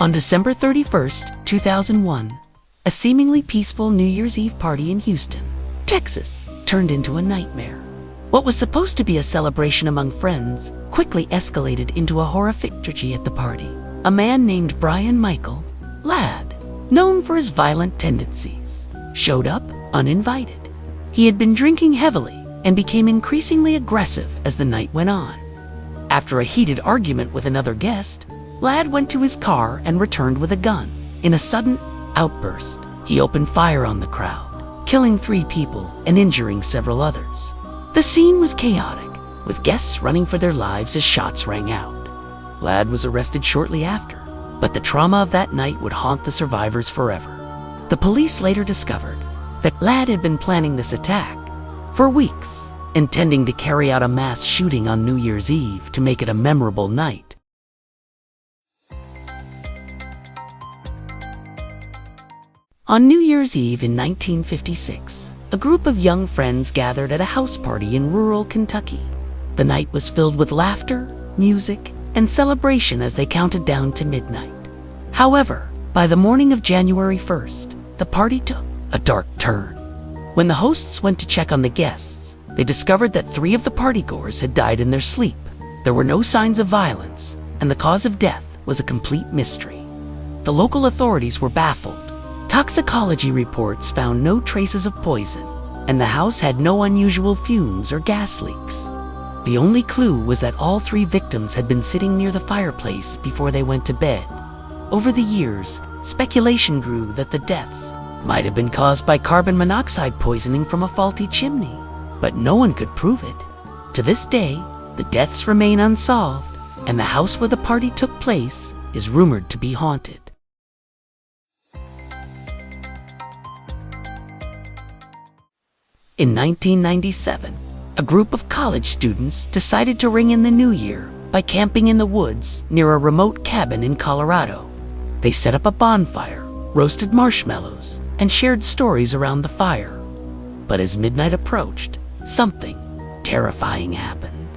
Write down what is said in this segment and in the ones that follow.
On December 31st, 2001, a seemingly peaceful New Year's Eve party in Houston, Texas, turned into a nightmare. What was supposed to be a celebration among friends quickly escalated into a horrific tragedy at the party. A man named Brian Michael Ladd, known for his violent tendencies, showed up uninvited. He had been drinking heavily and became increasingly aggressive as the night went on. After a heated argument with another guest, Ladd went to his car and returned with a gun. In a sudden outburst, he opened fire on the crowd, killing 3 people and injuring several others. The scene was chaotic, with guests running for their lives as shots rang out. Ladd was arrested shortly after, but the trauma of that night would haunt the survivors forever. The police later discovered that Ladd had been planning this attack for weeks, intending to carry out a mass shooting on New Year's Eve to make it a memorable night. On New Year's Eve in 1956, a group of young friends gathered at a house party in rural Kentucky. The night was filled with laughter, music, and celebration as they counted down to midnight. However, by the morning of January 1st, the party took a dark turn. When the hosts went to check on the guests, they discovered that 3 of the partygoers had died in their sleep. There were no signs of violence, and the cause of death was a complete mystery. The local authorities were baffled. Toxicology reports found no traces of poison, and the house had no unusual fumes or gas leaks. The only clue was that all 3 victims had been sitting near the fireplace before they went to bed. Over the years, speculation grew that the deaths might have been caused by carbon monoxide poisoning from a faulty chimney, but no one could prove it. To this day, the deaths remain unsolved, and the house where the party took place is rumored to be haunted. In 1997, a group of college students decided to ring in the new year by camping in the woods near a remote cabin in Colorado. They set up a bonfire, roasted marshmallows, and shared stories around the fire. But as midnight approached, something terrifying happened.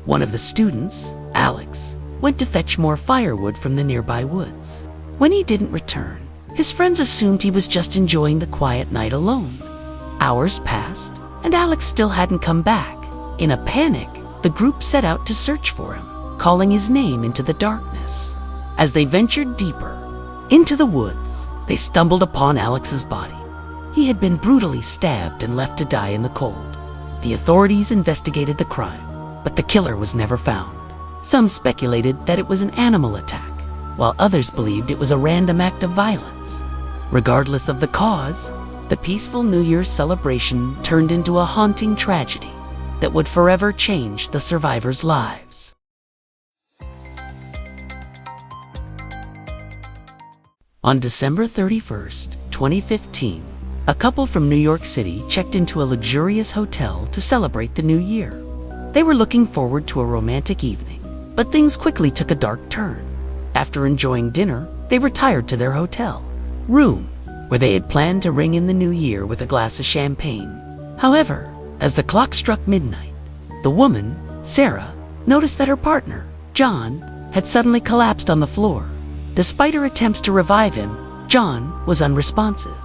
One of the students, Alex, went to fetch more firewood from the nearby woods. When he didn't return, his friends assumed he was just enjoying the quiet night alone. Hours passed, and Alex still hadn't come back. In a panic, the group set out to search for him, calling his name into the darkness. As they ventured deeper into the woods, they stumbled upon Alex's body. He had been brutally stabbed and left to die in the cold. The authorities investigated the crime, but the killer was never found. Some speculated that it was an animal attack, while others believed it was a random act of violence. Regardless of the cause, the peaceful New Year's celebration turned into a haunting tragedy that would forever change the survivors' lives. On December 31st, 2015, a couple from New York City checked into a luxurious hotel to celebrate the new year. They were looking forward to a romantic evening, but things quickly took a dark turn. After enjoying dinner, they retired to their hotel room, where they had planned to ring in the new year with a glass of champagne. However, as the clock struck midnight, the woman, Sarah, noticed that her partner, John, had suddenly collapsed on the floor. Despite her attempts to revive him, John was unresponsive.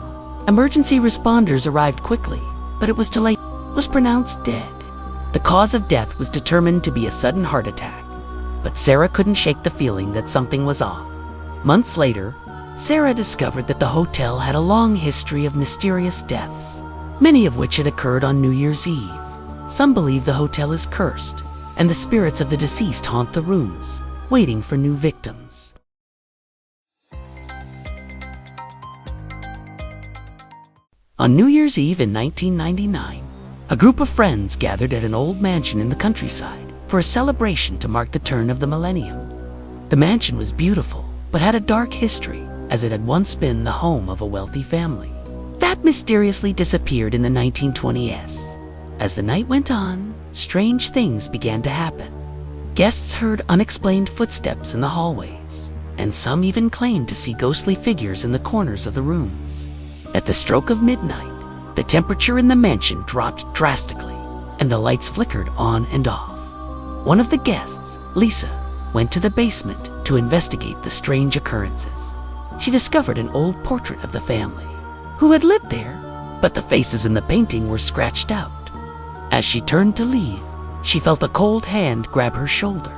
Emergency responders arrived quickly, but it was too late. He was pronounced dead. The cause of death was determined to be a sudden heart attack, but Sarah couldn't shake the feeling that something was off. Months later, Sarah discovered that the hotel had a long history of mysterious deaths, many of which had occurred on New Year's Eve. Some believe the hotel is cursed, and the spirits of the deceased haunt the rooms, waiting for new victims. On New Year's Eve in 1999, a group of friends gathered at an old mansion in the countryside for a celebration to mark the turn of the millennium. The mansion was beautiful, but had a dark history, as it had once been the home of a wealthy family. That mysteriously disappeared in the 1920s. As the night went on, strange things began to happen. Guests heard unexplained footsteps in the hallways, and some even claimed to see ghostly figures in the corners of the rooms. At the stroke of midnight, the temperature in the mansion dropped drastically, and the lights flickered on and off. One of the guests, Lisa, went to the basement to to investigate the strange occurrences. She discovered an old portrait of the family, who had lived there, but the faces in the painting were scratched out. As she turned to leave, she felt a cold hand grab her shoulder.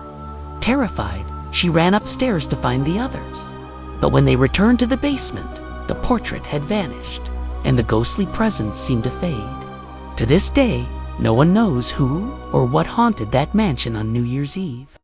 Terrified, she ran upstairs to find the others. But when they returned to the basement, the portrait had vanished, and the ghostly presence seemed to fade. To this day, no one knows who or what haunted that mansion on New Year's Eve.